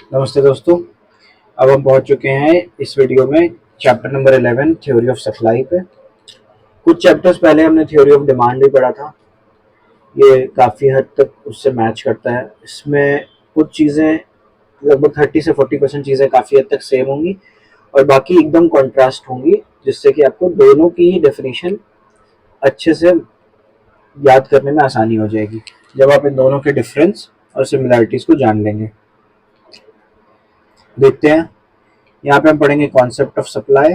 नमस्ते दोस्तों। अब हम पहुंच चुके हैं इस वीडियो में chapter number 11 theory of supply पे। कुछ चैप्टर्स पहले हमने थ्योरी ऑफ डिमांड भी पढ़ा था। ये काफ़ी हद तक उससे मैच करता है। इसमें कुछ चीज़ें लगभग 30 से 40% चीज़ें काफ़ी हद तक सेम होंगी और बाकी एकदम कॉन्ट्रास्ट होंगी, जिससे कि आपको दोनों की ही डेफिनेशन अच्छे से याद करने में आसानी हो जाएगी जब आप इन दोनों के डिफरेंस और सिमिलैरिटीज़ को जान लेंगे। देखते हैं। यहाँ पे हम पढ़ेंगे concept of supply,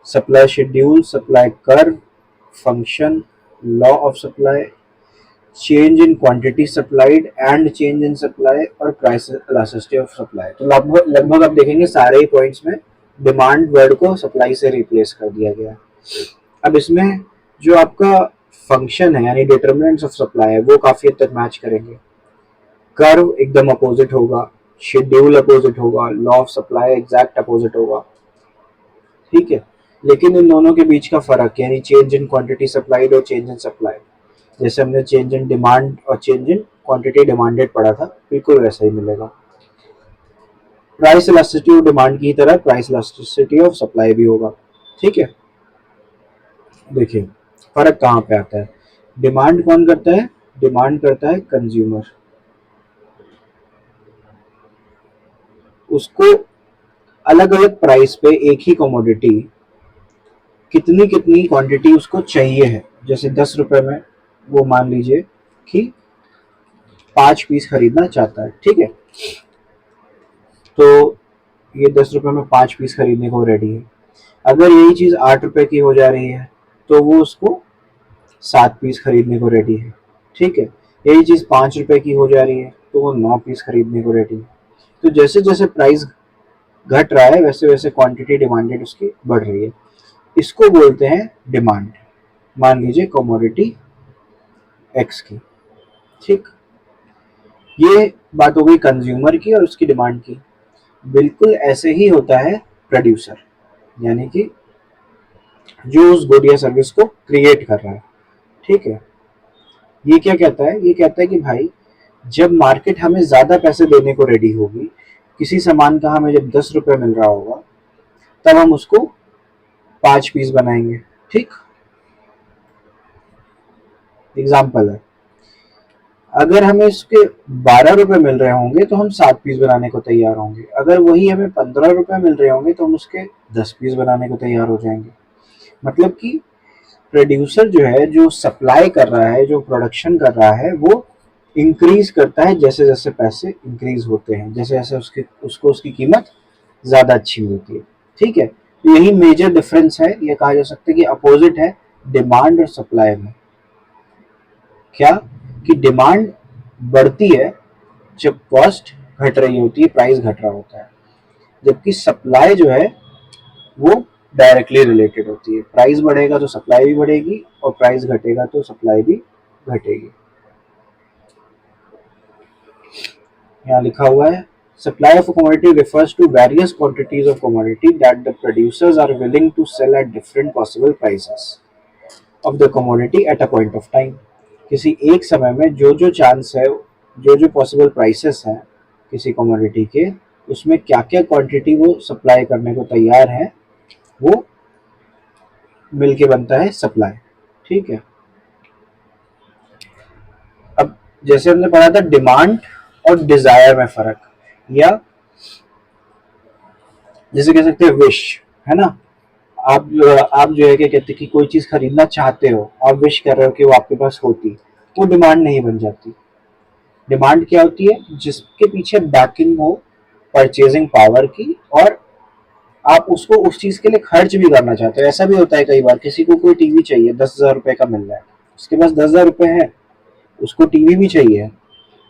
supply schedule, supply curve, function, law of supply, change in quantity supplied and change in supply और प्राइस इलास्टिसिटी ऑफ सप्लाई। तो लगभग लगभग आप देखेंगे सारे ही पॉइंट्स में डिमांड वर्ड को सप्लाई से रिप्लेस कर दिया गया है। अब इसमें जो आपका फंक्शन है यानी डिटरमिनेंट्स ऑफ सप्लाई है वो काफ़ी हद तक मैच करेंगे। कर्व एकदम अपोजिट होगा, शेड्यूल अपोजिट होगा, law of supply exact opposite होगा। ठीक है, लेकिन इन दोनों के बीच का फर्क यानी चेंज इन क्वांटिटी सप्लाइड और चेंज इन सप्लाई, जैसे हमने चेंज इन डिमांड और चेंज इन क्वांटिटी डिमांडेड पढ़ा था, बिल्कुल वैसा ही मिलेगा। प्राइस इलास्टिसिटी ऑफ डिमांड की तरह प्राइस इलास्टिसिटी ऑफ सप्लाई भी होगा। ठीक है, देखिए फर्क कहाँ पे आता है। डिमांड कौन करता है? डिमांड करता है कंज्यूमर। उसको अलग अलग प्राइस पे एक ही कमोडिटी कितनी कितनी क्वांटिटी उसको चाहिए है। जैसे 10 रुपए में वो मान लीजिए कि 5 पीस खरीदना चाहता है। ठीक है, तो ये 10 रुपए में 5 पीस खरीदने को रेडी है। अगर यही चीज़ 8 रुपए की हो जा रही है तो वो उसको 7 पीस खरीदने को रेडी है। ठीक है, यही चीज़ 5 रुपए की हो जा रही है तो वो 9 पीस खरीदने को रेडी है। तो जैसे जैसे प्राइस घट रहा है वैसे वैसे क्वांटिटी डिमांडेड उसकी बढ़ रही है। इसको बोलते हैं डिमांड। मान लीजिए कमोडिटी एक्स की। ठीक, ये बात हो गई कंज्यूमर की और उसकी डिमांड की। बिल्कुल ऐसे ही होता है प्रोड्यूसर, यानी कि जो उस गुड या सर्विस को क्रिएट कर रहा है। ठीक है, ये क्या कहता है? ये कहता है कि भाई जब मार्केट हमें ज़्यादा पैसे देने को रेडी होगी, किसी सामान का हमें जब 10 रुपये मिल रहा होगा तब हम उसको 5 पीस बनाएंगे। ठीक, एग्जाम्पल है। अगर हमें इसके 12 रुपए मिल रहे होंगे तो हम 7 पीस बनाने को तैयार होंगे। अगर वही हमें 15 रुपए मिल रहे होंगे तो हम उसके 10 पीस बनाने को तैयार हो जाएंगे। मतलब कि प्रोड्यूसर जो है, जो सप्लाई कर रहा है, जो प्रोडक्शन कर रहा है, वो इंक्रीज करता है जैसे जैसे पैसे इंक्रीज होते हैं, जैसे जैसे उसको उसकी कीमत ज़्यादा अच्छी मिलती है। ठीक है, तो यही मेजर डिफरेंस है। ये कहा जा सकता है कि अपोजिट है डिमांड और सप्लाई में। क्या कि डिमांड बढ़ती है जब कॉस्ट घट रही होती है, प्राइस घट रहा होता है, जबकि सप्लाई जो है वो डायरेक्टली रिलेटेड होती है। प्राइस बढ़ेगा तो सप्लाई भी बढ़ेगी और प्राइस घटेगा तो सप्लाई भी घटेगी। यहाँ लिखा हुआ है supply of a commodity refers to various quantities of commodity that the producers are willing to sell at different possible prices of the commodity at a point of time। किसी एक समय में जो जो चांस है, जो जो पॉसिबल प्राइसेस हैं किसी कमोडिटी के, उसमें क्या क्या क्वांटिटी वो सप्लाई करने को तैयार है, वो मिलके बनता है सप्लाई। ठीक है, अब जैसे हमने पढ़ा था डिमांड और डिजायर में फर्क, या जैसे कह सकते हैं विश, है ना। आप जो है क्या कहते हैं कि कोई चीज खरीदना चाहते हो, आप विश कर रहे हो कि वो आपके पास होती, वो डिमांड नहीं बन जाती। डिमांड क्या होती है? जिसके पीछे बैकिंग हो परचेजिंग पावर की, और आप उसको उस चीज के लिए खर्च भी करना चाहते हो। ऐसा भी होता है कई बार, किसी को कोई टीवी चाहिए 10,000 रुपए का मिल रहा है, उसके पास 10,000 रुपए है, उसको टीवी भी चाहिए,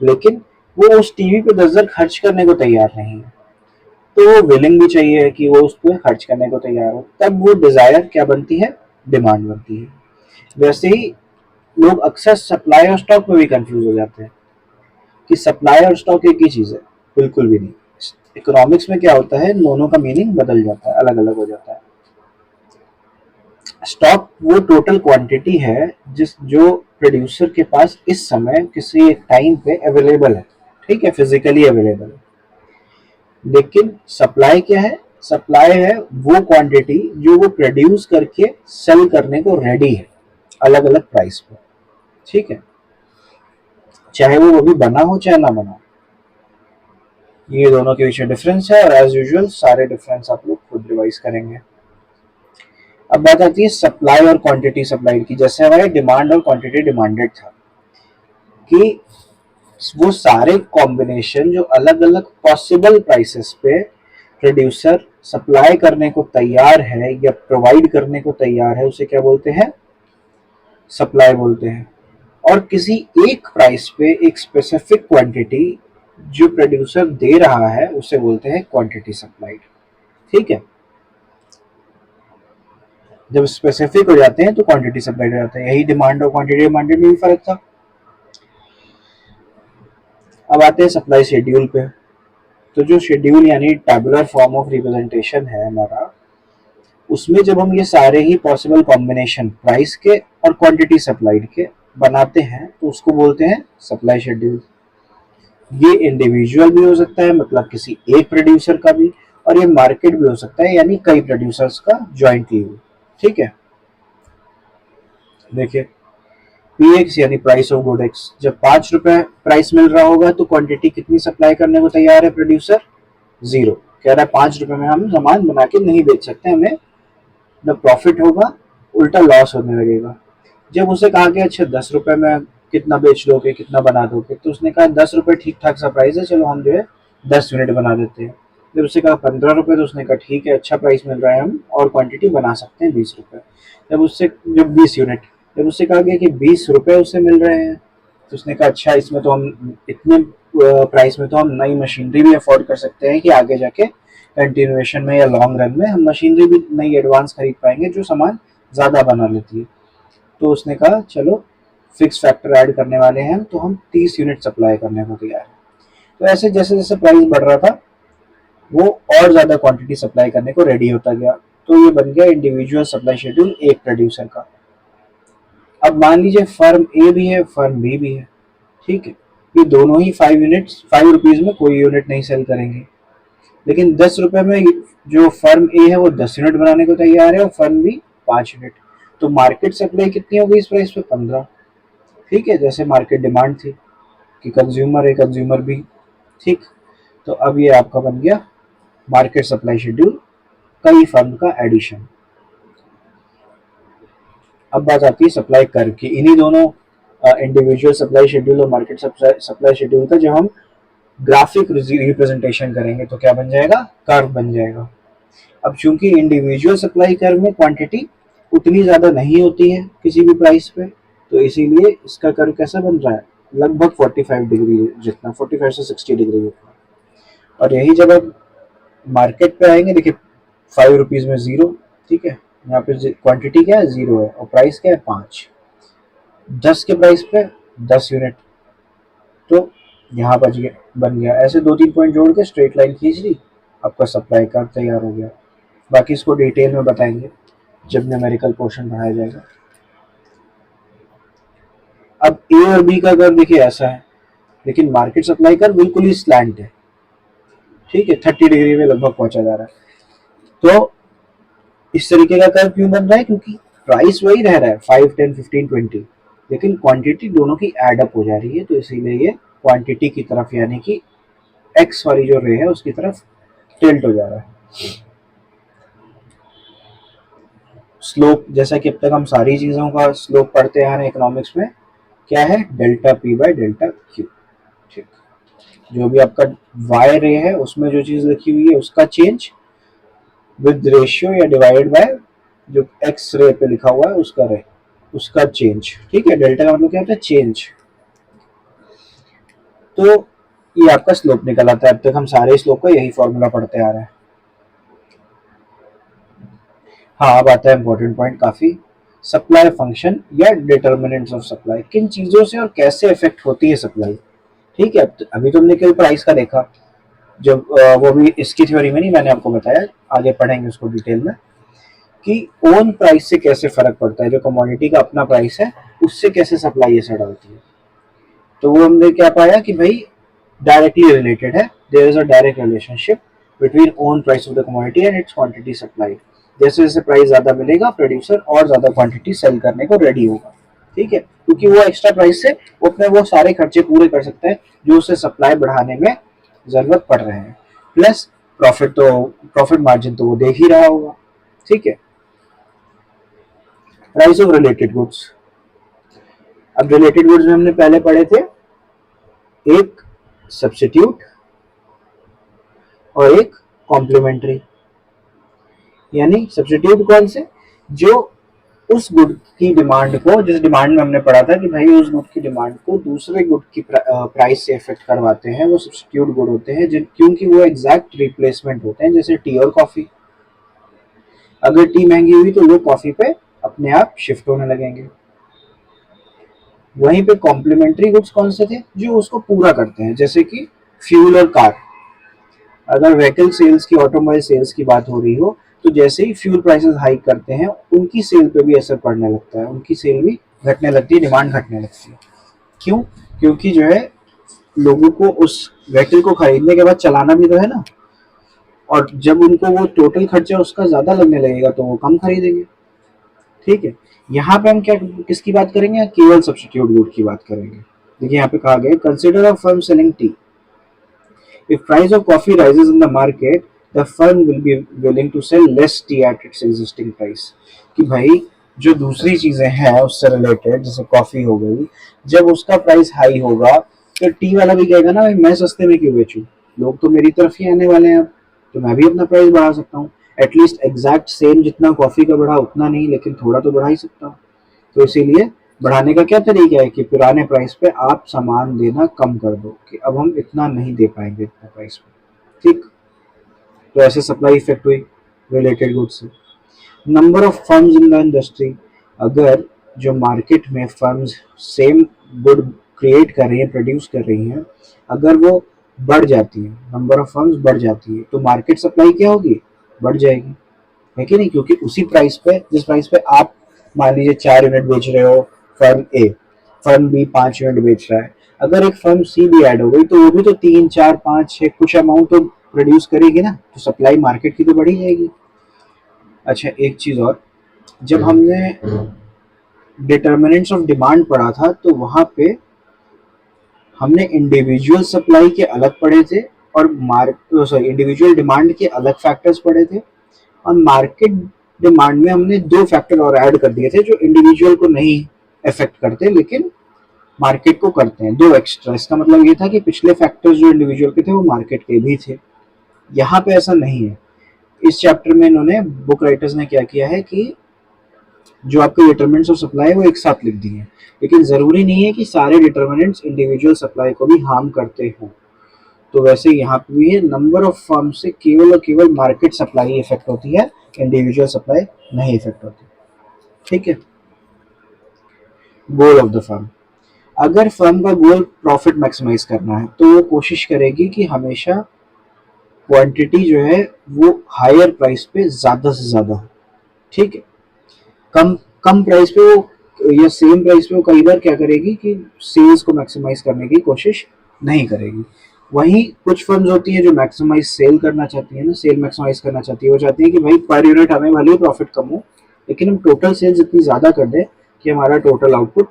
लेकिन वो उस टीवी पे 10,000 खर्च करने को तैयार नहीं है। तो वो विलिंग भी चाहिए कि वो उस पर खर्च करने को तैयार हो, तब वो डिजायर क्या बनती है? डिमांड बनती है। वैसे ही लोग अक्सर सप्लाई और स्टॉक में भी कंफ्यूज हो जाते हैं कि सप्लाई और स्टॉक एक ही चीज है। बिल्कुल भी नहीं। इकोनॉमिक्स में क्या होता है, दोनों का मीनिंग बदल जाता है, अलग अलग हो जाता है। स्टॉक वो टोटल क्वांटिटी है जिस जो प्रोड्यूसर के पास इस समय किसी एक टाइम पे अवेलेबल है। ठीक है, फिजिकली अवेलेबल। लेकिन सप्लाई क्या है? सप्लाई है वो क्वांटिटी जो वो प्रोड्यूस करके सेल करने को रेडी है, अलग अलग प्राइस पे। ठीक है, चाहे वो अभी बना हो चाहे ना बना हो। ये दोनों के बीच में डिफरेंस है, और एज यूजुअल सारे डिफरेंस आप लोग खुद रिवाइज करेंगे। अब बात आती है सप्लाई और क्वांटिटी सप्लाइड की। जैसे हमारे डिमांड और क्वांटिटी डिमांडेड था कि वो सारे कॉम्बिनेशन जो अलग अलग पॉसिबल प्राइसेस पे प्रोड्यूसर सप्लाई करने को तैयार है या प्रोवाइड करने को तैयार है, उसे क्या बोलते हैं? सप्लाई बोलते हैं। और किसी एक प्राइस पे एक स्पेसिफिक क्वांटिटी जो प्रोड्यूसर दे रहा है उसे बोलते हैं क्वांटिटी सप्लाइड। ठीक है, जब स्पेसिफिक हो जाते हैं तो क्वांटिटी सप्लाइड हो जाता है। यही डिमांड और क्वांटिटी डिमांडेड में भी फर्क था। अब आते हैं सप्लाई शेड्यूल पे। तो जो शेड्यूल यानी टेबुलर फॉर्म ऑफ रिप्रेजेंटेशन है हमारा, उसमें जब हम ये सारे ही पॉसिबल कॉम्बिनेशन प्राइस के और क्वांटिटी सप्लाइड के बनाते हैं तो उसको बोलते हैं सप्लाई शेड्यूल। ये इंडिविजुअल भी हो सकता है, मतलब किसी एक प्रोड्यूसर का भी, और ये मार्केट भी हो सकता है, यानी कई प्रोड्यूसर्स का जॉइंटली भी। ठीक है, देखिए पीएक्स यानी प्राइस ऑफ गुड एक्स, जब 5 रुपए प्राइस मिल रहा होगा तो क्वांटिटी कितनी सप्लाई करने को तैयार है प्रोड्यूसर? 0। कह रहा है 5 रुपए में हम सामान बना के नहीं बेच सकते, हमें न प्रॉफिट होगा, उल्टा लॉस होने लगेगा। जब उसे कहा कि अच्छा 10 रुपए में कितना बेच लोगे, कितना बना दोगे, तो उसने कहा 10 रुपए ठीक ठाक सा प्राइस है, चलो हम जो है 10 यूनिट बना देते हैं। जब उससे कहा 15 रुपए, तो उसने कहा ठीक है, अच्छा प्राइस मिल रहा है, हम और क्वांटिटी बना सकते हैं 20 रुपए। जब 20 यूनिट, जब उससे कहा गया कि 20 रुपए उसे मिल रहे हैं, तो उसने कहा अच्छा इसमें तो हम इतने प्राइस में तो हम नई मशीनरी भी अफोर्ड कर सकते हैं कि आगे जाके कंटिन्यूएशन में या लॉन्ग रन में हम मशीनरी भी नई एडवांस खरीद पाएंगे जो सामान ज़्यादा बना लेती है। तो उसने कहा चलो फिक्स फैक्टर ऐड करने वाले हैं, तो हम 30 यूनिट सप्लाई करने को तैयार हैं। तो ऐसे जैसे जैसे प्राइस बढ़ रहा था वो और ज़्यादा क्वांटिटी सप्लाई करने को रेडी होता गया। तो ये बन गया इंडिविजुअल सप्लाई शेड्यूल एक प्रोड्यूसर का। अब मान लीजिए फर्म ए भी है, फर्म बी भी है। ठीक है, ये दोनों ही 5 यूनिट्स 5 रुपीज़ में कोई यूनिट नहीं सेल करेंगे, लेकिन 10 रुपए में जो फर्म ए है वो 10 यूनिट बनाने को तैयार है और फर्म बी 5 यूनिट। तो मार्केट सप्लाई कितनी होगी इस प्राइस पे? 15। ठीक है, जैसे मार्केट डिमांड थी कि कंज्यूमर है, कंज्यूमर भी। ठीक, तो अब ये आपका बन गया मार्केट सप्लाई शेड्यूल, कई फर्म का एडिशन। अब बात आती है सप्लाई कर्व की। इन्हीं दोनों इंडिविजुअल सप्लाई शेड्यूल और मार्केट सप्लाई शेड्यूल का जब हम ग्राफिक रिप्रेजेंटेशन करेंगे तो क्या बन जाएगा? कर्व बन जाएगा। अब चूंकि इंडिविजुअल सप्लाई कर्व में क्वांटिटी उतनी ज़्यादा नहीं होती है किसी भी प्राइस पे, तो इसीलिए इसका कर्व कैसा बन रहा है? लगभग 45 डिग्री जितना, 45 से 60 डिग्री जितना। और यही जब आप मार्केट पे आएंगे, देखिए 5 रुपीज़ में 0। ठीक है, यहाँ पे क्वांटिटी क्या है? 0 है, और प्राइस क्या है? 5। 10 के प्राइस पे 10 यूनिट, तो यहाँ बन गया। ऐसे 2-3 पॉइंट जोड़ के स्ट्रेट लाइन खींच ली, आपका सप्लाई कर्व तैयार हो गया। बाकी इसको डिटेल में बताएंगे जब न्यूमेरिकल पोर्शन पढ़ाया जाएगा। अब ए और बी का कर्व देखिए ऐसा है, लेकिन मार्केट सप्लाई कर्व बिल्कुल ही स्लैंट है। ठीक है, 30 डिग्री में लगभग पहुंचा जा रहा है। तो इस तरीके का कर्व क्यों बन रहा है? क्योंकि प्राइस वही रह रहा है 5, 10, 15, 20, लेकिन क्वांटिटी दोनों की एड अप हो जा रही है, तो इसीलिए ये क्वांटिटी की तरफ यानी कि एक्स वाली जो रे है उसकी तरफ टिल्ट हो जा रहा है। स्लोप, जैसा कि अब तक हम सारी चीजों का स्लोप पढ़ते आ रहे हैं इकोनॉमिक्स में, क्या है? Delta P by delta Q. ठीक, जो भी आपका वाई रे है उसमें जो चीज लिखी हुई है उसका चेंज विद रेशियो या डिवाइडेड बाय जो एक्स रे पे लिखा हुआ है उसका रे, उसका चेंज। ठीक है, डेल्टा का मतलब क्या होता है? चेंज। तो ये आपका स्लोप निकल आता है। अब तक हम सारे स्लोप का यही फॉर्मूला पढ़ते आ रहे हैं। हाँ, अब आता है इंपॉर्टेंट पॉइंट काफी, सप्लाई फंक्शन या डिटर्मिनेंट्स ऑफ सप्लाई। किन चीजों से और कैसे इफेक्ट होती है सप्लाई? ठीक है, अभी तुमने केवल प्राइस का देखा, जब वो भी इसकी थ्योरी में नहीं, मैंने आपको बताया, आगे पढ़ेंगे उसको डिटेल में कि ओन प्राइस से कैसे फर्क पड़ता है। जो कमोडिटी का अपना प्राइस है उससे कैसे सप्लाई ऐसा डालती है। तो वो हमने क्या पाया कि भाई डायरेक्टली रिलेटेड है, there is a direct relationship between own price of the commodity and its quantity supply. जैसे जैसे प्राइस ज्यादा मिलेगा प्रोड्यूसर और ज्यादा क्वांटिटी सेल करने को रेडी होगा, ठीक है, क्योंकि वो एक्स्ट्रा प्राइस से वो अपने वो सारे खर्चे पूरे कर सकता है जो उसे सप्लाई बढ़ाने में जरूरत पड़ रहे हैं, प्लस प्रॉफिट मार्जिन तो वो देख ही रहा होगा, ठीक है। प्राइस ऑफ रिलेटेड गुड्स, अब रिलेटेड गुड्स में हमने पहले पढ़े थे एक सब्स्टिट्यूट और एक कॉम्प्लीमेंट्री। यानी सब्स्टिट्यूट कौन से, जो उस गुड की डिमांड को, जिस डिमांड में हमने पढ़ा था कि भाई उस गुड की डिमांड को दूसरे गुड की प्राइस से इफेक्ट करवाते हैं, वो सब्स्टिट्यूट गुड होते हैं क्योंकि वो एग्जैक्ट रिप्लेसमेंट होते हैं, जैसे टी और कॉफी। अगर टी महंगी हुई तो लोग कॉफी पे अपने आप शिफ्ट होने लगेंगे। वहीं पे कॉम्प्लीमेंट्री गुड्स कौन से थे, जो उसको पूरा करते हैं, जैसे कि फ्यूल और कार। अगर व्हीकल सेल्स की, ऑटोमोबाइल सेल्स की बात हो रही हो, तो जैसे ही फ्यूल प्राइसेस हाइक करते हैं उनकी सेल पे भी असर पड़ने लगता है, उनकी सेल भी घटने लगती है, डिमांड घटने लगती है। क्यों, क्योंकि जो है लोगों को उस व्हीकल को खरीदने के बाद चलाना भी तो है ना, और जब उनको वो टोटल खर्चा उसका ज्यादा लगने लगेगा तो वो कम खरीदेंगे, ठीक है। यहाँ पे हम क्या किसकी बात करेंगे, केवल सब्स्टिट्यूट गुड की बात करेंगे। देखिए यहाँ पे कहा गया consider a firm selling T, if price of coffee rises in the market, the firm will be willing to sell less tea at its existing price। कि भाई जो दूसरी चीजें हैं उससे रिलेटेड, जैसे कॉफी हो गई, जब उसका प्राइस हाई होगा तो टी वाला भी कहेगा ना भाई मैं सस्ते में क्यों बेचूं, लोग तो मेरी तरफ ही आने वाले हैं अब, तो मैं भी अपना प्राइस बढ़ा सकता हूँ। एटलीस्ट एग्जैक्ट सेम जितना कॉफी का बढ़ा उतना नहीं, लेकिन थोड़ा तो बढ़ा ही सकता हूँ। तो इसीलिए बढ़ाने का क्या तरीका है कि पुराने प्राइस पे आप सामान देना कम कर दो, कि अब हम इतना नहीं दे पाएंगे इतना प्राइस पे, ठीक। तो ऐसे सप्लाई इफेक्ट हुई रिलेटेड गुड्स से। Number of firms in the industry, अगर जो मार्केट में फर्म्स सेम गुड क्रिएट कर रही हैं, प्रोड्यूस कर रही हैं, अगर वो बढ़ जाती है, नंबर ऑफ फर्म्स बढ़ जाती है, तो मार्केट सप्लाई क्या होगी, बढ़ जाएगी, है कि नहीं। क्योंकि उसी प्राइस पे, जिस प्राइस पे आप मान लीजिए 4 यूनिट बेच रहे हो फर्म ए, फर्म बी 5 यूनिट बेच रहा है, अगर एक फर्म सी भी ऐड हो गई तो वो भी तो 3 4 5 6 कुछ अमाउंट तो प्रोड्यूस करेगी ना, तो सप्लाई मार्केट की तो बढ़ी जाएगी। अच्छा एक चीज और, जब हमने डिटर्मिनेंट्स ऑफ डिमांड पढ़ा था तो वहां पे हमने इंडिविजुअल सप्लाई के अलग पढ़े थे और इंडिविजुअल डिमांड के अलग फैक्टर्स पढ़े थे, और मार्केट डिमांड में हमने 2 फैक्टर और ऐड कर दिए थे जो इंडिविजुअल को नहीं इफेक्ट करते लेकिन मार्केट को करते हैं, 2 एक्स्ट्रा। इसका मतलब ये था कि पिछले फैक्टर्स जो इंडिविजुअल के थे वो मार्केट के भी थे। यहाँ पे ऐसा नहीं है। इस चैप्टर में इन्होंने बुक राइटर्स ने क्या किया है कि जो आपके डिटरमिनेंट्स ऑफ सप्लाई है वो एक साथ लिख दिए हैं, लेकिन जरूरी नहीं है कि सारे डिटरमिनेंट्स इंडिविजुअल सप्लाई को भी हार्म करते हों। तो वैसे यहाँ पे भी है, नंबर ऑफ फर्म से केवल और केवल मार्केट सप्लाई इफेक्ट होती है, इंडिविजुअल सप्लाई नहीं इफेक्ट होती, ठीक है। गोल ऑफ द फर्म, अगर फर्म का गोल प्रॉफिट मैक्सिमाइज करना है तो वो कोशिश करेगी कि हमेशा क्वांटिटी जो है वो हायर प्राइस पे ज्यादा से ज्यादा हो, ठीक है। कम कम प्राइस पे वो या सेम प्राइस पे वो कई बार क्या करेगी कि सेल्स को मैक्सिमाइज करने की कोशिश नहीं करेगी। वहीं कुछ फर्म्स होती हैं जो मैक्सिमाइज सेल करना चाहती है ना, सेल मैक्सिमाइज करना चाहती है, वो चाहती है कि भाई पर यूनिट हमें भले ही प्रॉफिट कम हो लेकिन हम टोटल सेल्स इतनी ज्यादा कर दें कि हमारा टोटल आउटपुट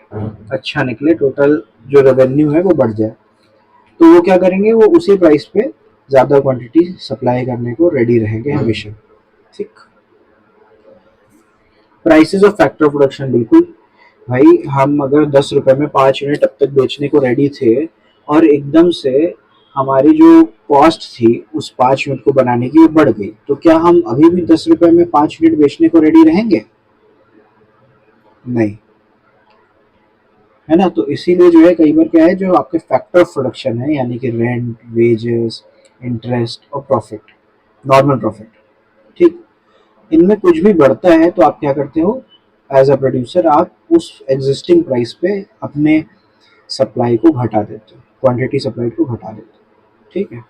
अच्छा निकले, टोटल जो रेवेन्यू है वो बढ़ जाए। तो वो क्या करेंगे, वो उसी प्राइस पे ज्यादा क्वांटिटी सप्लाई करने को रेडी रहेंगे हमेशा, ठीक। Prices of factor of production, बिल्कुल भाई हम अगर 10 रुपए में 5 यूनिट अब तक बेचने को रेडी थे और एकदम से हमारी जो कॉस्ट थी उस 5 यूनिट को बनाने की वो बढ़ गई, तो क्या हम अभी भी 10 रुपए में 5 यूनिट बेचने को रेडी रहेंगे, नहीं, है ना। तो इसीलिए जो है कई बार क्या है, जो आपके फैक्टर ऑफ प्रोडक्शन है यानी कि रेंट, वेजेस, इंटरेस्ट और प्रॉफिट, नॉर्मल प्रॉफिट, ठीक, इनमें कुछ भी बढ़ता है तो आप क्या करते हो, एज अ प्रोड्यूसर आप उस एग्जिस्टिंग प्राइस पे अपने सप्लाई को घटा देते हो, क्वांटिटी सप्लाई को घटा देते हो, ठीक है।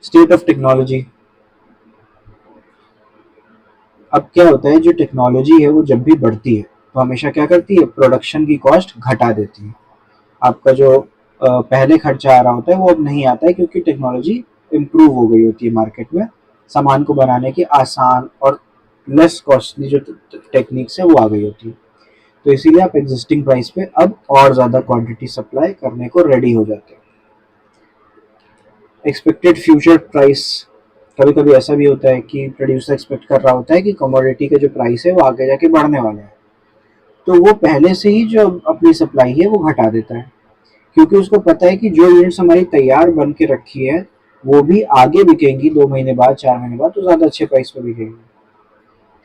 स्टेट ऑफ टेक्नोलॉजी, अब क्या होता है, जो टेक्नोलॉजी है वो जब भी बढ़ती है तो हमेशा क्या करती है, प्रोडक्शन की कॉस्ट घटा देती है। आपका जो पहले खर्चा आ रहा होता है वो अब नहीं आता है, क्योंकि टेक्नोलॉजी इम्प्रूव हो गई होती है मार्केट में। सामान को बनाने की आसान और लेस कॉस्टली जो टेक्निक्स है वो आ गई होती है। तो इसीलिए आप एग्जिस्टिंग प्राइस पे अब और ज़्यादा क्वांटिटी सप्लाई करने को रेडी हो जाते हैं। एक्सपेक्टेड फ्यूचर प्राइस, कभी कभी ऐसा भी होता है कि प्रोड्यूसर एक्सपेक्ट कर रहा होता है कि कमोडिटी का जो प्राइस है वो आगे जाके बढ़ने वाला है, तो वो पहले से ही जो अपनी सप्लाई है वो घटा देता है, क्योंकि उसको पता है कि जो यूनिट्स हमारी तैयार बन के रखी है वो भी आगे बिकेंगी 2 महीने बाद, 4 महीने बाद, तो ज़्यादा अच्छे प्राइस पे बिकेंगी।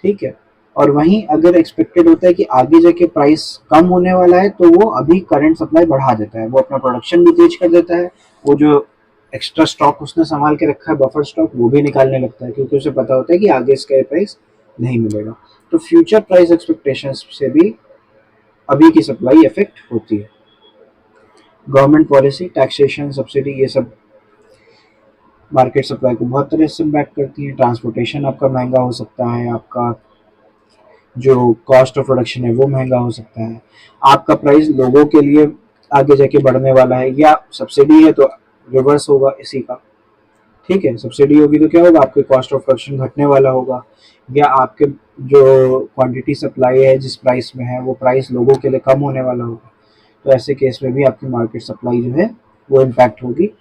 ठीक है। और वहीं अगर एक्सपेक्टेड होता है कि आगे जाके प्राइस कम होने वाला है, तो वो अभी करंट सप्लाई बढ़ा देता है, वो अपना प्रोडक्शन भी तेज कर देता है, वो जो एक्स्ट्रा स्टॉक उसने संभाल के रखा है बफर स्टॉक वो भी निकालने लगता है, क्योंकि उसे पता होता है कि आगे इसका प्राइस नहीं मिलेगा। तो फ्यूचर प्राइस एक्सपेक्टेशंस से भी अभी की सप्लाई इफेक्ट होती है। गवर्नमेंट पॉलिसी, टैक्सेशन, सब्सिडी, ये सब मार्केट सप्लाई को बहुत तरह से इम्पैक्ट करती है। ट्रांसपोर्टेशन आपका महंगा हो सकता है, आपका जो कॉस्ट ऑफ प्रोडक्शन है वो महंगा हो सकता है, आपका प्राइस लोगों के लिए आगे जाके बढ़ने वाला है, या सब्सिडी है तो रिवर्स होगा इसी का। ठीक है, सब्सिडी होगी तो क्या होगा, आपके कॉस्ट ऑफ प्रोडक्शन घटने वाला होगा, या आपके जो क्वांटिटी सप्लाई है जिस प्राइस में है वो प्राइस लोगों के लिए कम होने वाला होगा। तो ऐसे केस में भी आपकी मार्केट सप्लाई जो है वो इम्पैक्ट होगी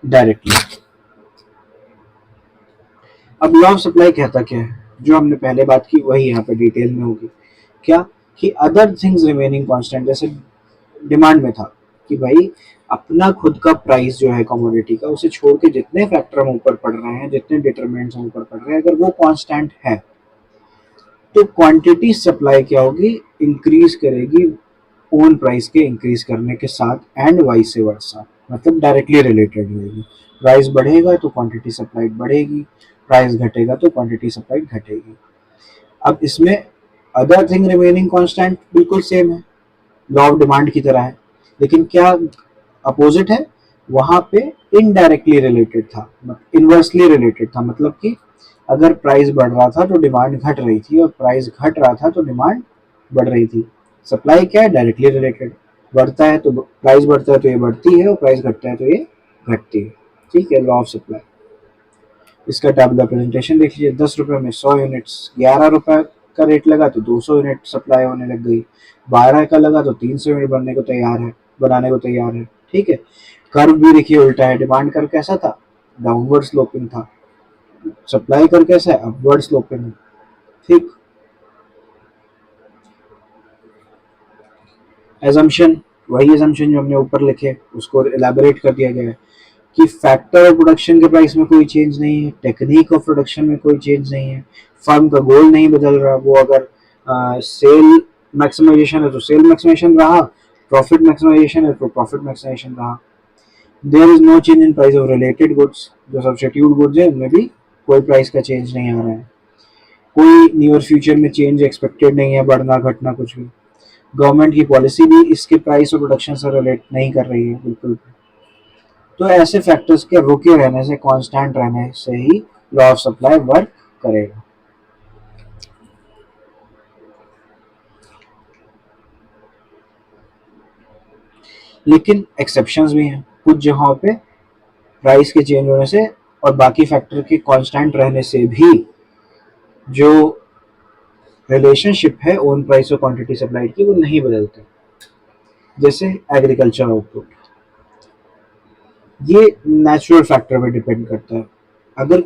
डायरेक्टली। अब लॉ ऑफ सप्लाई कहता क्या है, जो हमने पहले बात की वही यहाँ पे डिटेल में होगी। क्या कि अदर थिंग्स रिमेनिंग कांस्टेंट, जैसे डिमांड में था कि भाई अपना खुद का प्राइस जो है कमोडिटी का, उसे छोड़ के जितने फैक्टर हम ऊपर पड़ रहे हैं, जितने डिटरमिनेंट्स हम ऊपर पड़ रहे हैं, अगर वो कांस्टेंट है तो क्वांटिटी सप्लाई क्या होगी, इंक्रीज करेगी ओन प्राइस के इंक्रीज करने के साथ, एंड वाइस वर्सा, मतलब डायरेक्टली रिलेटेड रहेगी। प्राइस बढ़ेगा तो क्वांटिटी सप्लाई बढ़ेगी, प्राइस घटेगा तो क्वांटिटी सप्लाई घटेगी। अब इसमें अदर थिंग रिमेनिंग कांस्टेंट बिल्कुल सेम है, लॉ ऑफ डिमांड की तरह है, लेकिन क्या अपोजिट है, वहां पे इनडायरेक्टली रिलेटेड था, इनवर्सली रिलेटेड था, मतलब कि अगर प्राइस बढ़ रहा था तो डिमांड घट रही थी, और प्राइस घट रहा था तो डिमांड बढ़ रही थी। सप्लाई क्या है, डायरेक्टली रिलेटेड, बढ़ता है तो प्राइस बढ़ता है तो ये बढ़ती है, और प्राइस घटता है तो ये घटती है। ठीक है, लॉ ऑफ सप्लाई। इसका टैबुलर प्रेजेंटेशन देख लीजिए, 10 रुपए में 100 यूनिट्स, 11 रुपए का रेट लगा तो 200 यूनिट सप्लाई होने लग गई, 12 का लगा तो 300 यूनिट बनने को तैयार है, बनाने को तैयार है। ठीक है, कर्व भी देखिए उल्टा है, डिमांड कर कैसा था, डाउनवर्ड स्लोपिंग था, सप्लाई कर कैसा है, अपवर्ड स्लोपिंग है। ठीक, एजम्पशन, वही एजम्पशन जो हमने ऊपर लिखे उसको इलेबोरेट कर दिया गया है कि फैक्टर ऑफ प्रोडक्शन के प्राइस में कोई चेंज नहीं है, टेक्निक ऑफ प्रोडक्शन में कोई चेंज नहीं है, फर्म का गोल नहीं बदल रहा, वो अगर सेल मैक्सिमाइजेशन है तो सेल मैक्सिमाइजेशन रहा, प्रॉफिट मैक्सिमाइजेशन है तो प्रॉफिट मैक्सिमाइजेशन रहा। There is no change in price of related goods, जो सब्स्टिट्यूट गुड्स है उनमें भी कोई प्राइस का चेंज नहीं आ रहा है, कोई नियर फ्यूचर में चेंज एक्सपेक्टेड नहीं है, बढ़ना घटना कुछ भी। गवर्नमेंट की पॉलिसी भी इसके प्राइस और प्रोडक्शन से रिलेट नहीं कर रही है बिल्कुल भी। तो ऐसे फैक्टर्स के रुके रहने से, कांस्टेंट रहने से ही लॉ ऑफ सप्लाई वर्क करेगा। लेकिन एक्सेप्शंस भी हैं, कुछ जगहों पे प्राइस के चेंज होने से और बाकी फैक्टर के कांस्टेंट रहने से भी जो रिलेशनशिप है ओन प्राइस और क्वांटिटी सप्लाई की वो नहीं बदलते। जैसे एग्रीकल्चर आउटपुट, ये नेचुरल फैक्टर पे डिपेंड करता है। अगर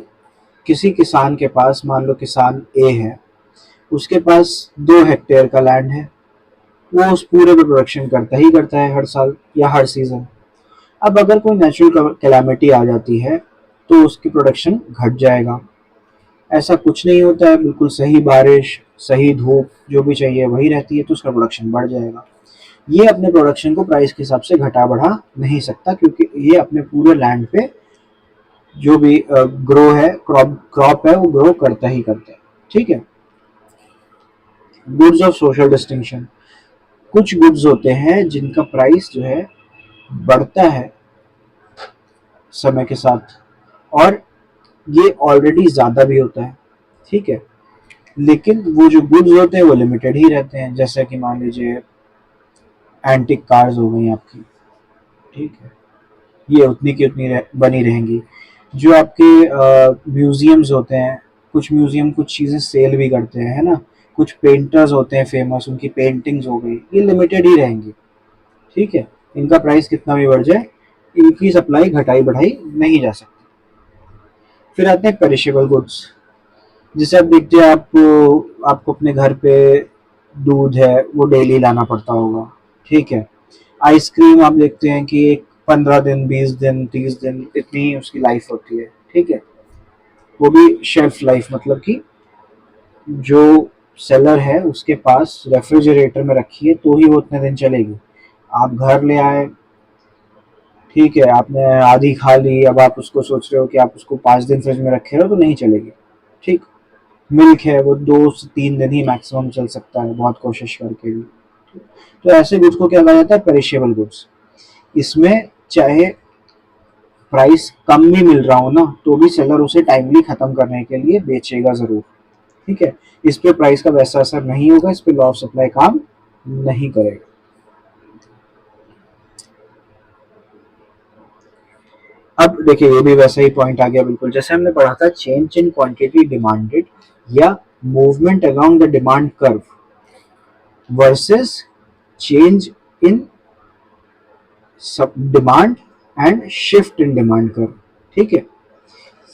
किसी किसान के पास, मान लो किसान ए है, उसके पास 2 हेक्टेयर का लैंड है, वो उस पूरे पे प्रोडक्शन करता ही करता है हर साल या हर सीजन। अब अगर कोई नेचुरल कैलामिटी आ जाती है तो उसकी प्रोडक्शन घट जाएगा। ऐसा कुछ नहीं होता है, बिल्कुल सही बारिश, सही धूप जो भी चाहिए वही रहती है तो उसका प्रोडक्शन बढ़ जाएगा। ये अपने प्रोडक्शन को प्राइस के हिसाब से घटा बढ़ा नहीं सकता, क्योंकि ये अपने पूरे लैंड पे जो भी ग्रो है, क्रॉप है, वो ग्रो करता ही करता है। ठीक है। गुड्स ऑफ सोशल डिस्टिंक्शन, कुछ गुड्स होते हैं जिनका प्राइस जो है बढ़ता है समय के साथ, और ये ऑलरेडी ज़्यादा भी होता है। ठीक है, लेकिन वो जो गुड्स होते हैं वो लिमिटेड ही रहते हैं, जैसे कि मान लीजिए एंटिक कार्स हो गई आपकी, ठीक है, ये उतनी की उतनी बनी रहेंगी। जो आपके म्यूजियम्स होते हैं, कुछ म्यूजियम कुछ चीज़ें सेल भी करते हैं, है ना, कुछ पेंटर्स होते हैं फेमस, उनकी पेंटिंग्स हो गई, ये लिमिटेड ही रहेंगी, ठीक है, इनका प्राइस कितना भी बढ़ जाए, इनकी सप्लाई घटाई बढ़ाई नहीं जा सकती। फिर आते हैं पेरिशेबल गुड्स, जैसे आप देखते हैं, आपको अपने घर पे दूध है वो डेली लाना पड़ता होगा, ठीक है, आइसक्रीम आप देखते हैं कि एक 15 दिन 20 दिन 30 दिन इतनी ही उसकी लाइफ होती है, ठीक है, वो भी शेल्फ लाइफ, मतलब कि जो सेलर है उसके पास रेफ्रिजरेटर में रखी है तो ही वो उतने दिन चलेगी। आप घर ले आए, ठीक है, आपने आधी खा ली, अब आप उसको सोच रहे हो कि आप उसको 5 दिन फ्रिज में रखे रहो तो नहीं चलेगी, ठीक। मिल्क है वो 2 से 3 दिन ही मैक्सिमम चल सकता है, बहुत कोशिश करके भी। तो ऐसे गुड्स को क्या कहा जाता है, पेरिशेबल गुड्स। इसमें चाहे प्राइस कम भी मिल रहा हो ना, तो भी सेलर उसे टाइमली खत्म करने के लिए बेचेगा जरूर, ठीक है, इस पे प्राइस का वैसा असर नहीं होगा, इस पे लॉ ऑफ सप्लाई काम नहीं करेगा। अब देखिए ये भी वैसा ही पॉइंट आ गया बिल्कुल, जैसे हमने पढ़ा था, चेंज इन क्वांटिटी डिमांडेड या movement along the demand curve versus change in सब demand and shift in demand curve, ठीक है,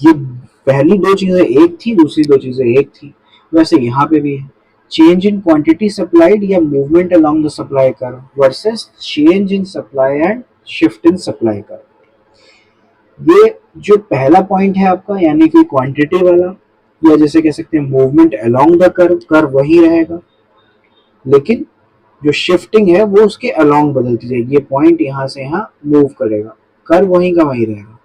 ये पहली दो चीजें एक थी, दूसरी दो चीजें एक थी, वैसे यहाँ पे भी है, चेंज इन क्वांटिटी सप्लाइड या movement along the supply curve versus change in supply and shift in supply curve. ये जो पहला पॉइंट है आपका, यानी कि क्वांटिटी वाला, या जैसे कह सकते हैं movement along the curve, curve वही रहेगा, लेकिन जो शिफ्टिंग है वो उसके अलोंग बदलती जाएगी, ये पॉइंट यहाँ से यहाँ मूव करेगा, कर्व वहीं का वहीं रहेगा।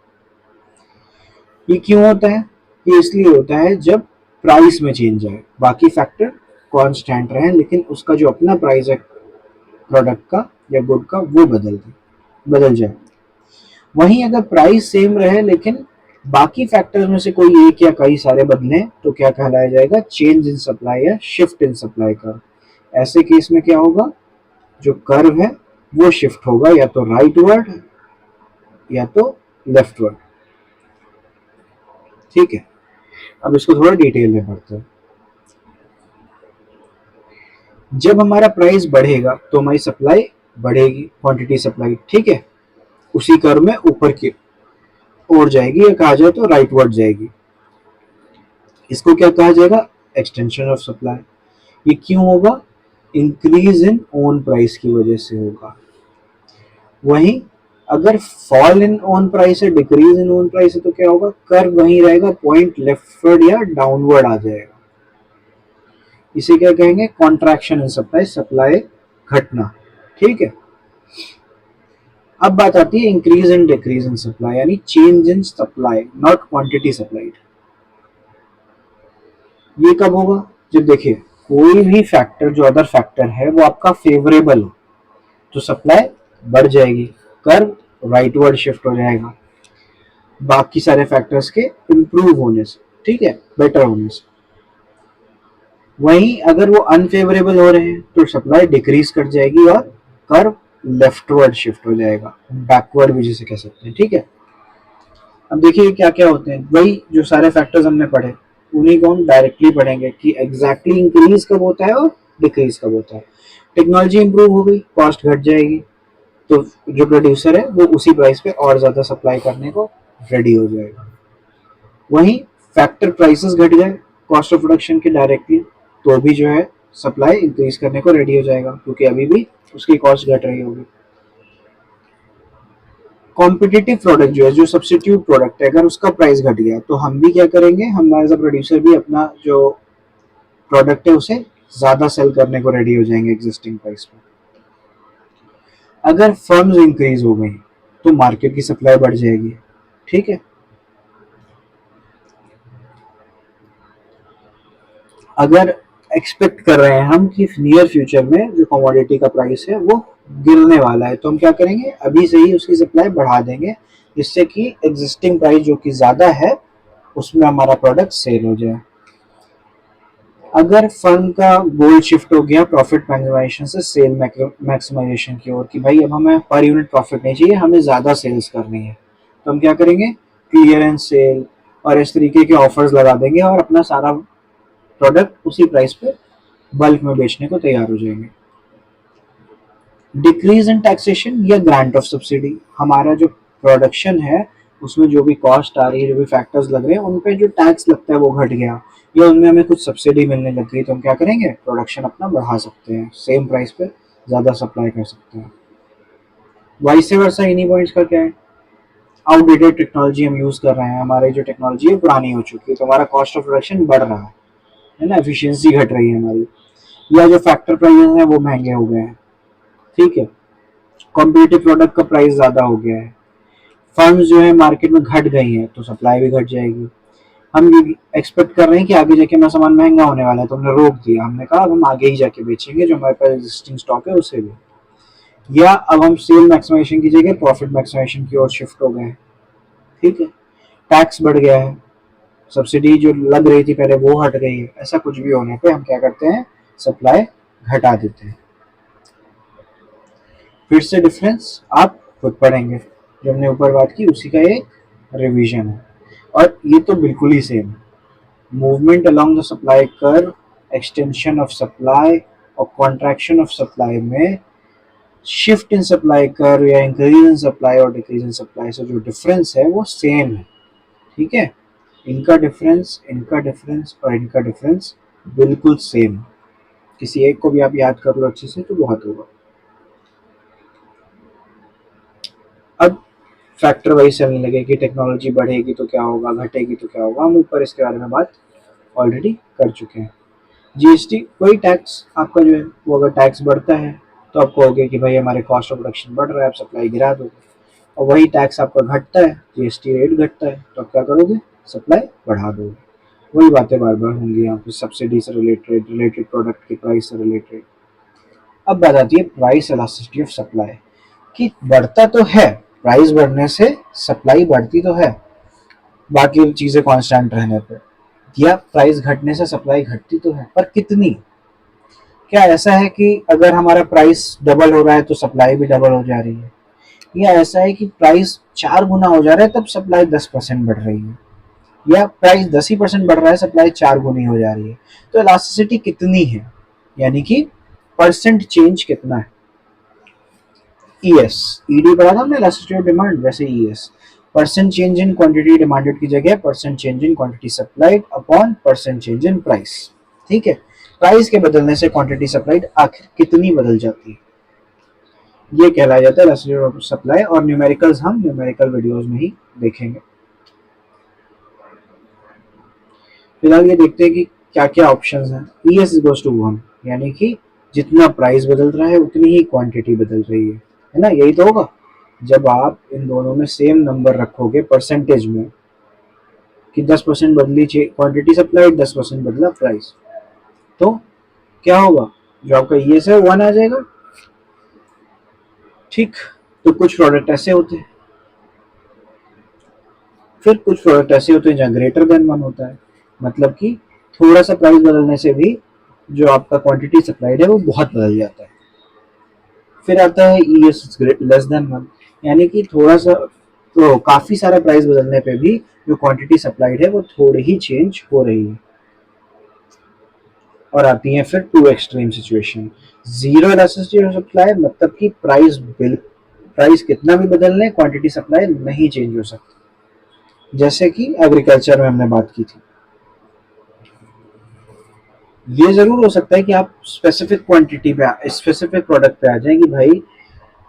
ये क्यों होता है, ये इसलिए होता है जब प्राइस में चेंज आए, बाकी फैक्टर कांस्टेंट रहे, लेकिन उसका जो अपना प्राइस है प्रोडक्ट का या गुड का वो बदल जाए। वहीं अगर प्राइस सेम रहे लेकिन बाकी फैक्टर्स में से कोई एक या कई सारे बदले, तो क्या कहलाया जाएगा, चेंज इन सप्लाई या शिफ्ट इन सप्लाई कर्व। ऐसे केस में क्या होगा, जो कर्व है वो शिफ्ट होगा या तो राइट वर्ड या तो लेफ्ट वर्ड, ठीक है। अब इसको थोड़ा डिटेल में पढ़ते हैं। जब हमारा प्राइस बढ़ेगा तो हमारी सप्लाई बढ़ेगी, क्वांटिटी सप्लाई, ठीक है, उसी कर्व में ऊपर की ओर जाएगी, या कहा जाए तो राइट वर्ड जाएगी। इसको क्या कहा जाएगा, एक्सटेंशन ऑफ सप्लाई। ये क्यों होगा, इंक्रीज इन ओन प्राइस की वजह से होगा। वहीं अगर फॉल इन ओन प्राइस है, डिक्रीज इन ओन प्राइस है, तो क्या होगा, कर्व वहीं रहेगा, पॉइंट लेफ्टवर्ड या डाउनवर्ड आ जाएगा। इसे क्या कहेंगे, कॉन्ट्रैक्शन इन सप्लाई, सप्लाई घटना, ठीक है। अब बात आती है increase and decrease in supply, यानी change in supply, not quantity supplied. ये कब होगा, जब देखिए कोई भी फैक्टर, जो अदर फैक्टर है वो आपका फेवरेबल हो, तो सप्लाई बढ़ जाएगी, कर्व राइटवर्ड शिफ्ट हो जाएगा, बाकी सारे फैक्टर्स के इंप्रूव होने से, ठीक है, बेटर होने से। वहीं अगर वो अनफेवरेबल हो रहे हैं तो सप्लाई डिक्रीज कर जाएगी और कर्व लेफ्टवर्ड शिफ्ट हो जाएगा, बैकवर्ड भी जिसे कह सकते हैं, ठीक है। अब देखिए क्या क्या होते हैं, वही जो सारे फैक्टर्स हमने पढ़े उन्हीं को हम डायरेक्टली पढ़ेंगे कि एग्जैक्टली इंक्रीज कब होता है और डिक्रीज कब होता है। टेक्नोलॉजी इंप्रूव हो गई, कॉस्ट घट जाएगी, तो जो प्रोड्यूसर है वो उसी प्राइस पे और ज्यादा सप्लाई करने को रेडी हो जाएगा। वहीं फैक्टर प्राइसेस घट गए कॉस्ट ऑफ प्रोडक्शन के डायरेक्टली, तो भी जो है सप्लाई इंक्रीज करने को रेडी हो जाएगा, क्योंकि अभी भी उसकी कॉस्ट घट रही होगी। कॉम्पिटिटिव प्रोडक्ट जो है, जो सब्सिट्यूट प्रोडक्ट है, अगर उसका प्राइस घट गया तो हम भी क्या करेंगे, हम एज अ प्रोड्यूसर भी अपना जो प्रोडक्ट है उसे ज्यादा सेल करने को रेडी हो जाएंगे एग्जिस्टिंग प्राइस पे। अगर फर्म्स इंक्रीज हो गई तो मार्केट की सप्लाई बढ़ जाएगी, ठीक है। अगर एक्सपेक्ट कर रहे हैं हम कि नियर फ्यूचर में जो कमोडिटी का प्राइस है वो गिरने वाला है, तो हम क्या करेंगे, अभी से ही उसकी सप्लाई बढ़ा देंगे, जिससे कि एग्जिस्टिंग प्राइस जो कि ज्यादा है उसमें हमारा प्रोडक्ट सेल हो जाए। अगर फर्म का गोल शिफ्ट हो गया प्रॉफिट मैक्सिमाइजेशन से सेल मैक्सिमाइजेशन की ओर कि भाई अब हमें पर यूनिट प्रॉफिट नहीं चाहिए, हमें ज़्यादा सेल्स करनी है, तो हम क्या करेंगे, क्लियरेंस सेल और इस तरीके के ऑफर्स लगा देंगे और अपना सारा प्रोडक्ट उसी प्राइस पे बल्क में बेचने को तैयार हो जाएंगे। डिक्रीज इन टैक्सेशन या ग्रांट ऑफ सब्सिडी, हमारा जो प्रोडक्शन है उसमें जो भी कॉस्ट आ रही है, जो भी फैक्टर्स लग रहे हैं, उन पे जो टैक्स लगता है वो घट गया या उनमें हमें कुछ सब्सिडी मिलने लग गई, तो हम क्या करेंगे, प्रोडक्शन अपना बढ़ा सकते हैं, सेम प्राइस पे ज़्यादा सप्लाई कर सकते हैं। वाइस वर्सा इन्हीं पॉइंट्स का क्या है, आउटडेटेड टेक्नोलॉजी हम यूज़ कर रहे हैं, हमारी जो टेक्नोलॉजी है पुरानी हो चुकी है, तो हमारा कॉस्ट ऑफ प्रोडक्शन बढ़ रहा है ना, एफिशिएंसी घट रही है हमारी, या जो फैक्टर प्राइसेस हैं वो महंगे हो गए हैं, ठीक है, कॉम्पिटिटिव प्रोडक्ट का प्राइस ज़्यादा हो गया है, फर्म्स जो है मार्केट में घट गई हैं तो सप्लाई भी घट जाएगी। हम ये एक्सपेक्ट कर रहे हैं कि आगे जाके हमारा सामान महंगा होने वाला है, तो हमने रोक दिया, हमने कहा अब हम आगे ही जाके बेचेंगे जो हमारे पास एग्जिस्टिंग स्टॉक है उसे भी। या अब हम सेल मैक्सिमाइजेशन की जगह प्रॉफिट मैक्सिमाइजेशन की ओर शिफ्ट हो गए हैं, ठीक है, टैक्स बढ़ गया है, सब्सिडी जो लग रही थी पहले वो हट गई है, ऐसा कुछ भी होने पे हम क्या करते हैं, सप्लाई घटा देते हैं। फिर से डिफरेंस आप खुद पढ़ेंगे, जो हमने ऊपर बात की उसी का एक रिवीजन है, और ये तो बिल्कुल ही सेम है। Movement along the supply curve, extension of supply और कॉन्ट्रैक्शन ऑफ सप्लाई में शिफ्ट इन सप्लाई कर्व या इंक्रीज इन सप्लाई और डिक्रीज इन सप्लाई से जो डिफरेंस है वो सेम है, ठीक है, इनका डिफरेंस, इनका डिफरेंस और इनका डिफरेंस बिल्कुल सेम। किसी एक को भी आप याद कर लो अच्छे से तो बहुत होगा। अब फैक्टर वाइज चलने लगे कि टेक्नोलॉजी बढ़ेगी तो क्या होगा, घटेगी तो क्या होगा, हम ऊपर इसके बारे में बात ऑलरेडी कर चुके हैं। जीएसटी वही टैक्स आपका जो है वो अगर टैक्स बढ़ता है तो आप कहोगे कि भाई हमारे कॉस्ट ऑफ प्रोडक्शन बढ़ रहा है, आप सप्लाई गिरा दोगे, और वही टैक्स आपका घटता है, जीएसटी रेट घटता है, तो आप क्या करोगे, सप्लाई बढ़ा दोगे। वही बातें बार बार होंगी यहाँ पे, सब्सिडी से रिलेटेड, रिलेटेड प्रोडक्ट की प्राइस से रिलेटेड। अब बात आती है प्राइस इलास्टिसिटी ऑफ सप्लाई, कि बढ़ता तो है, प्राइस बढ़ने से सप्लाई बढ़ती तो है बाकी चीज़ें कांस्टेंट रहने पे, या प्राइस घटने से सप्लाई घटती तो है, पर कितनी। क्या ऐसा है कि अगर हमारा प्राइस डबल हो रहा है तो सप्लाई भी डबल हो जा रही है, या ऐसा है कि प्राइस 4 गुना हो जा रहा है तब सप्लाई 10% बढ़ रही है, या प्राइस 10% बढ़ रहा है सप्लाई 4 गुनी हो जा रही है, तो इलास्टिसिटी कितनी है, यानी कि परसेंट चेंज कितना है। ईएस, ईडी पढ़ा था हमने, इलास्टिसिटी ऑफ डिमांड, वैसे ES, percent change in quantity demanded की जगह percent change in quantity supplied upon percent change in price, ठीक है, प्राइस के बदलने से क्वांटिटी सप्लाइड आखिर कितनी बदल जाती है, ये कहलाया जाता है इलास्टिसिटी ऑफ सप्लाई, और न्यूमेरिकल्स हम न्यूमेरिकल वीडियोस में ही देखेंगे। फिलहाल ये देखते हैं कि क्या क्या ऑप्शंस हैं। ईएस इक्वल्स टू 1, यानी कि जितना प्राइस बदल रहा है उतनी ही क्वांटिटी बदल रही है ना, यही तो होगा जब आप इन दोनों में सेम नंबर रखोगे परसेंटेज में, कि 10% बदली क्वांटिटी सप्लाई, 10% बदला प्राइस, तो क्या होगा, जो आपका ईएस है 1 आ जाएगा, ठीक। तो कुछ प्रोडक्ट ऐसे होते हैं, फिर कुछ प्रोडक्ट ऐसे होते हैं जहाँ ग्रेटर देन 1 होता है, मतलब कि थोड़ा सा प्राइस बदलने से भी जो आपका क्वांटिटी सप्लाइड है वो बहुत बदल जाता है। फिर आता है ई एस लेस देन 1, यानी कि थोड़ा सा, तो काफ़ी सारा प्राइस बदलने पे भी जो क्वांटिटी सप्लाइड है वो थोड़ी ही चेंज हो रही है। और आती है फिर two extreme situation, zero elasticity of supply, मतलब कि प्राइस कितना भी बदल लें क्वांटिटी सप्लाई नहीं चेंज हो सकती, जैसे कि एग्रीकल्चर में हमने बात की थी। ये जरूर हो सकता है कि आप स्पेसिफिक क्वांटिटी पे, स्पेसिफिक प्रोडक्ट पे आ जाए कि भाई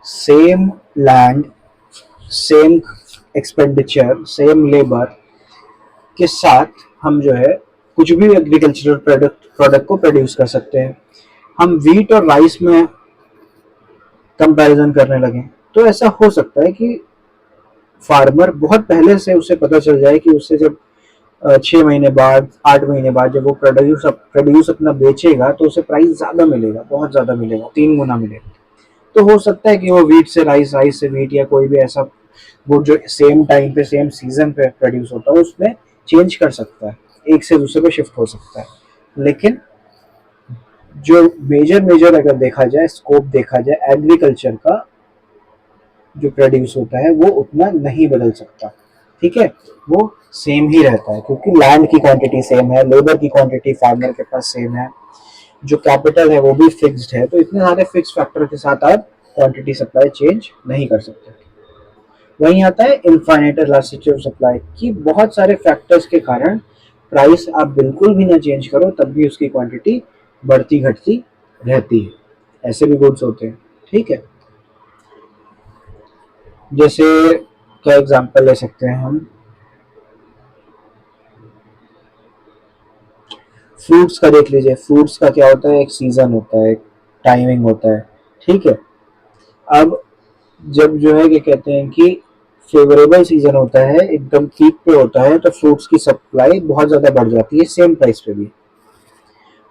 same land, same expenditure, same labour के साथ हम जो है कुछ भी एग्रीकल्चरल प्रोडक्ट को प्रोड्यूस कर सकते हैं। हम वीट और राइस में कंपैरिजन करने लगे तो ऐसा हो सकता है कि फार्मर बहुत पहले से उसे पता चल जाए कि उससे जब 6 महीने बाद, 8 महीने बाद जब वो प्रोड्यूस अपना बेचेगा तो उसे प्राइस ज़्यादा मिलेगा, बहुत ज़्यादा मिलेगा, 3 गुना मिलेगा। तो हो सकता है कि वो वीट से राइस, राइस से वीट, या कोई भी ऐसा गुड जो सेम टाइम पे सेम सीजन पे प्रोड्यूस होता है उसमें चेंज कर सकता है, एक से दूसरे पे शिफ्ट हो सकता है। लेकिन जो मेजर मेजर अगर देखा जाए, स्कोप देखा जाए, एग्रीकल्चर का जो प्रोड्यूस होता है वो उतना नहीं बदल सकता, ठीक है, वो सेम ही रहता है क्योंकि लैंड की क्वांटिटी सेम है, लेबर की क्वांटिटी फार्मर के पास सेम है, जो कैपिटल है वो भी फिक्स्ड है, तो इतने सारे फिक्स फैक्टर के साथ आप क्वांटिटी सप्लाई चेंज नहीं कर सकते। वहीं आता है इनफाइनाइट इलास्टिसिटी ऑफ सप्लाई कि बहुत सारे फैक्टर्स के कारण प्राइस आप बिल्कुल भी ना चेंज करो तब भी उसकी क्वांटिटी बढ़ती घटती रहती है, ऐसे भी गुड्स होते हैं, ठीक है। जैसे क्या एग्जांपल ले सकते हैं हम, फ्रूट्स का देख लीजिए, फ्रूट्स का क्या होता है, एक सीजन होता है, एक टाइमिंग होता है, ठीक है। अब जब जो है क्या कहते हैं कि फेवरेबल सीजन होता है, एकदम पीक पे होता है, तो फ्रूट्स की सप्लाई बहुत ज़्यादा बढ़ जाती है सेम प्राइस पे भी।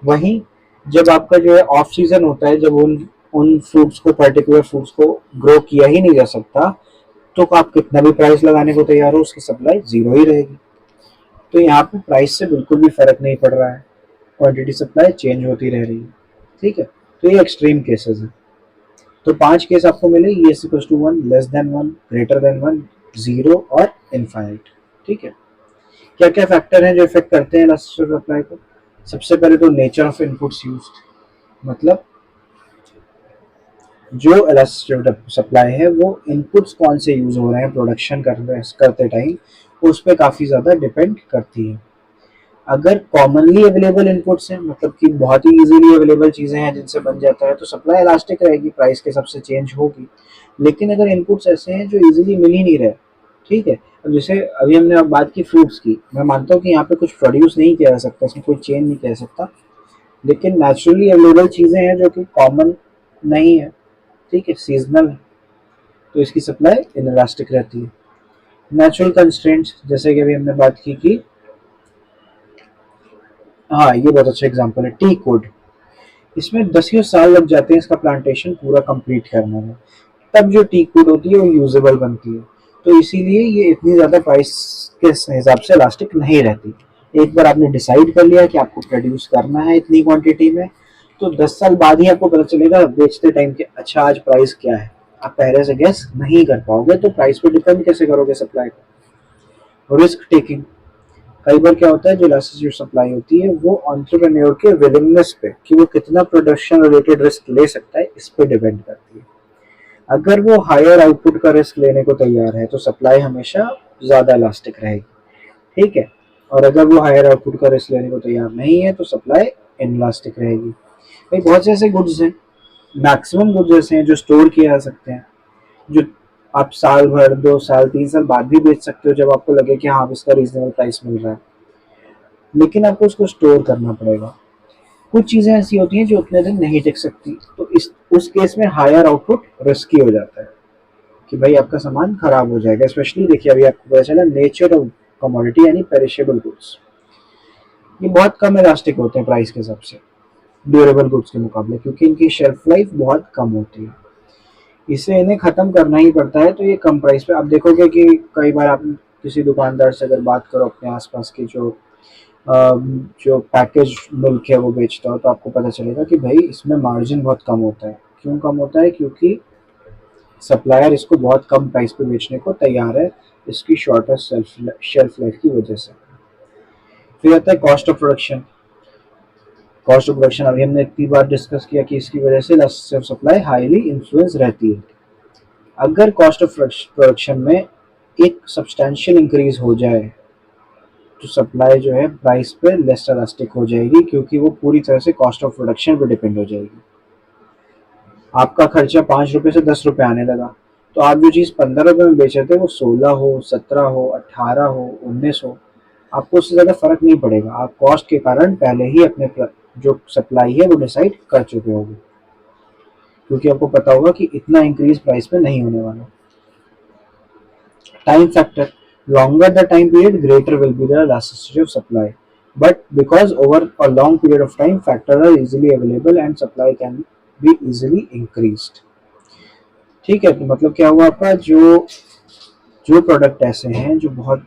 वहीं जब आपका जो है ऑफ सीजन होता है, जब उन उन फ्रूट्स को, पर्टिकुलर फ्रूट्स को ग्रो किया ही नहीं जा सकता, तो आप कितना भी प्राइस लगाने को तैयार हो उसकी सप्लाई जीरो ही रहेगी। तो यहाँ पे प्राइस से बिल्कुल भी फर्क नहीं पड़ रहा है, क्वांटिटी सप्लाई चेंज होती रह रही है, ठीक है। तो ये एक्सट्रीम केसेस है। तो 5 केस आपको मिले, E S equal to 1, less than 1, greater than 1, zero और इनफाइनाइट, ठीक है। क्या क्या फैक्टर हैं जो इफेक्ट करते हैं इलास्टिसिटी सप्लाई को? सबसे पहले तो नेचर ऑफ इनपुट्स यूज्ड, मतलब जो इलास्टिसिटी सप्लाई है वो इनपुट्स कौन से यूज हो रहे हैं प्रोडक्शन करते टाइम, उस पर काफ़ी ज़्यादा डिपेंड करती है। अगर कॉमनली अवेलेबल इनपुट्स हैं, मतलब कि बहुत ही इजीली अवेलेबल चीज़ें हैं जिनसे बन जाता है, तो सप्लाई इलास्टिक रहेगी, प्राइस के हिसाब से चेंज होगी। लेकिन अगर इनपुट्स ऐसे हैं जो इजीली मिल ही नहीं रहे, ठीक है, अब जैसे अभी हमने बात की फ्रूट्स की, मैं मानता हूँ कि यहाँ पे कुछ प्रोड्यूस नहीं किया जा सकता, इसमें कोई चेंज नहीं किया जा सकता, लेकिन नेचुरली अवेलेबल चीज़ें हैं जो कि कॉमन नहीं है, ठीक है, सीजनल है, तो इसकी सप्लाई इनइलास्टिक रहती है। नेचुरल कंस्ट्रेंट्स, जैसे कि अभी हमने बात की कि, हाँ ये बहुत अच्छा एग्जांपल है, टी कोड, इसमें 10 साल लग जाते हैं इसका प्लांटेशन पूरा कंप्लीट करने में, तब जो टी कोड होती है वो यूजेबल बनती है, तो इसीलिए ये इतनी ज़्यादा प्राइस के हिसाब से इलास्टिक नहीं रहती। एक बार आपने डिसाइड कर लिया कि आपको प्रोड्यूस करना है इतनी क्वांटिटी में, तो 10 साल बाद ही आपको पता चलेगा बेचते टाइम के, अच्छा आज प्राइस क्या है, आप पहले से गेस नहीं कर पाओगे, तो प्राइस पे डिपेंड कैसे करोगे सप्लाई को। रिस्क टेकिंग, कई बार क्या होता है जो इलास्टिसिटी सप्लाई होती है वो एंटरप्रेन्योर के विलिंगनेस पे कि वो कितना प्रोडक्शन रिलेटेड रिस्क ले सकता है इस पे डिपेंड करती है। अगर वो हायर आउटपुट का रिस्क लेने को तैयार है तो सप्लाई हमेशा ज़्यादा इलास्टिक रहेगी, ठीक है, और अगर वो हायर आउटपुट का रिस्क लेने को तैयार नहीं है तो सप्लाई इनलास्टिक रहेगी। भाई बहुत से ऐसे गुड्स हैं, मैक्सिमम गुड्स ऐसे हैं जो स्टोर किए जा सकते हैं, जो आप साल भर, 2 साल, 3 साल बाद भी बेच सकते हो जब आपको लगे कि हाँ इसका रीजनेबल प्राइस मिल रहा है, लेकिन आपको उसको स्टोर करना पड़ेगा। कुछ चीज़ें ऐसी होती हैं जो उतने दिन नहीं टिक सकती, तो इस उस केस में हायर आउटपुट रिस्की हो जाता है कि भाई आपका सामान खराब हो जाएगा। स्पेशली देखिए अभी आपको पता चला नेचर ऑफ कमोडिटी यानी पेरिशेबल गुड्स, ये बहुत कम इलास्टिक होते हैं प्राइस के हिसाब से ड्यूरेबल गुड्स के मुकाबले, क्योंकि इनकी शेल्फ लाइफ बहुत कम होती है, इससे इन्हें ख़त्म करना ही पड़ता है। तो ये कम प्राइस पे आप देखोगे कि कई बार आप किसी दुकानदार से अगर बात करो अपने आसपास की जो पैकेज मिल्क है वो बेचता हो, तो आपको पता चलेगा कि भाई इसमें मार्जिन बहुत कम होता है। क्यों कम होता है? क्योंकि सप्लायर इसको बहुत कम प्राइस पे बेचने को तैयार है, इसकी शॉर्टर शेल्फ लाइफ की वजह से। फिर आता है cost of production. Cost of production अभी हमने इतनी बार डिस्कस किया कि इसकी वजह से elasticity of supply highly influence रहती है। अगर कॉस्ट ऑफ प्रोडक्शन में एक सब्सटैंशियल इंक्रीज हो जाए तो सप्लाई जो है प्राइस पे लेस इलास्टिक हो जाएगी, क्योंकि वो पूरी तरह से कॉस्ट ऑफ प्रोडक्शन पे डिपेंड हो जाएगी। आपका खर्चा 5 रुपये से 10 रुपये आने लगा, तो आप जो चीज़ 15 रुपये में बेच रहे थे वो 16 हो, 17 हो, 18 हो, 19 हो, आपको उससे ज़्यादा फर्क नहीं पड़ेगा। आप कॉस्ट के कारण पहले ही अपने जो सप्लाई है वो डिसाइड कर चुके होंगे, क्योंकि आपको पता होगा कि इतना इंक्रीज प्राइस पे नहीं होने वाला। Time factor, longer the time period, greater will be the elasticity of supply. But because over a long period of time, factors are easily available and supply can be easily increased. ठीक है, तो मतलब क्या हुआ आपका, जो जो product ऐसे हैं जो बहुत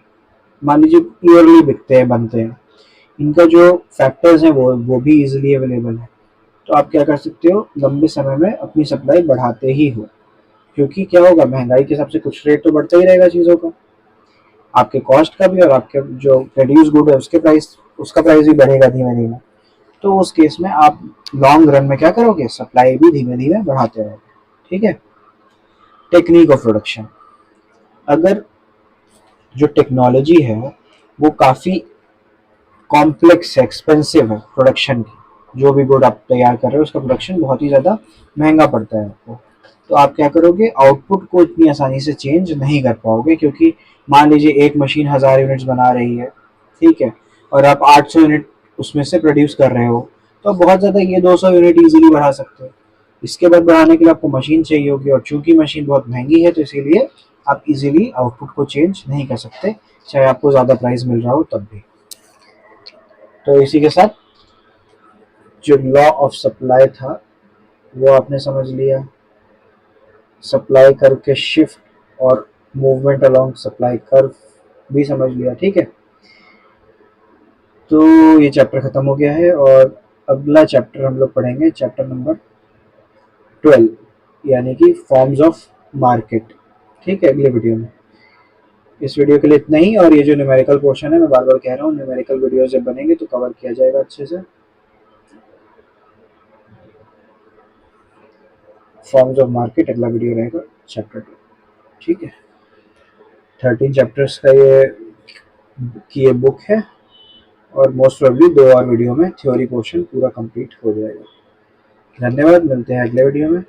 मान लीजिए ईयरली बिकते हैं, बनते हैं, इनका जो फैक्टर्स हैं वो भी इजीली अवेलेबल है, तो आप क्या कर सकते हो, लंबे समय में अपनी सप्लाई बढ़ाते ही हो, क्योंकि क्या होगा, महंगाई के हिसाब से कुछ रेट तो बढ़ता ही रहेगा चीज़ों का, आपके कॉस्ट का भी और आपके जो प्रोड्यूस गुड है उसके प्राइस, उसका प्राइस भी बढ़ेगा धीमे धीमे। तो उस केस में आप लॉन्ग रन में क्या करोगे, सप्लाई भी धीमे धीमे बढ़ाते रहोगे। ठीक है। टेक्निक ऑफ प्रोडक्शन, अगर जो टेक्नोलॉजी है वो काफ़ी कॉम्प्लेक्स है, एक्सपेंसिव है प्रोडक्शन की, जो भी गुड आप तैयार कर रहे हो उसका प्रोडक्शन बहुत ही ज़्यादा महंगा पड़ता है आपको, तो आप क्या करोगे, आउटपुट को इतनी आसानी से चेंज नहीं कर पाओगे, क्योंकि मान लीजिए एक मशीन 1000 यूनिट्स बना रही है, ठीक है, और आप 800 यूनिट उसमें से प्रोड्यूस कर रहे हो, तो बहुत ज़्यादा ये 200 यूनिट ईजिली बढ़ा सकते हो। इसके बाद बढ़ाने के लिए आपको मशीन चाहिए होगी, और चूंकि मशीन बहुत महंगी है तो इसीलिए आप इजीली आउटपुट को चेंज नहीं कर सकते, चाहे आपको ज़्यादा प्राइस मिल रहा हो तब भी। तो इसी के साथ जो लॉ ऑफ सप्लाई था वो आपने समझ लिया, सप्लाई कर्व के शिफ्ट और मूवमेंट अलोंग सप्लाई कर्व भी समझ लिया। ठीक है, तो ये चैप्टर खत्म हो गया है, और अगला चैप्टर हम लोग पढ़ेंगे, चैप्टर नंबर 12, यानी कि फॉर्म्स ऑफ मार्केट। ठीक है, अगले वीडियो में। इस वीडियो के लिए इतना ही, और ये जो न्यूमेरिकल पोर्शन है मैं बार बार कह रहा हूँ, न्यूमेरिकल वीडियो जब बनेंगे तो कवर किया जाएगा अच्छे से। फॉर्म्स ऑफ मार्केट अगला वीडियो रहेगा, चैप्टर 2। ठीक है, 13 चैप्टर्स का ये बुक है, और मोस्ट प्रोबेबली 2 और वीडियो में थ्योरी पोर्शन पूरा कंप्लीट हो जाएगा। धन्यवाद, मिलते हैं अगले वीडियो में।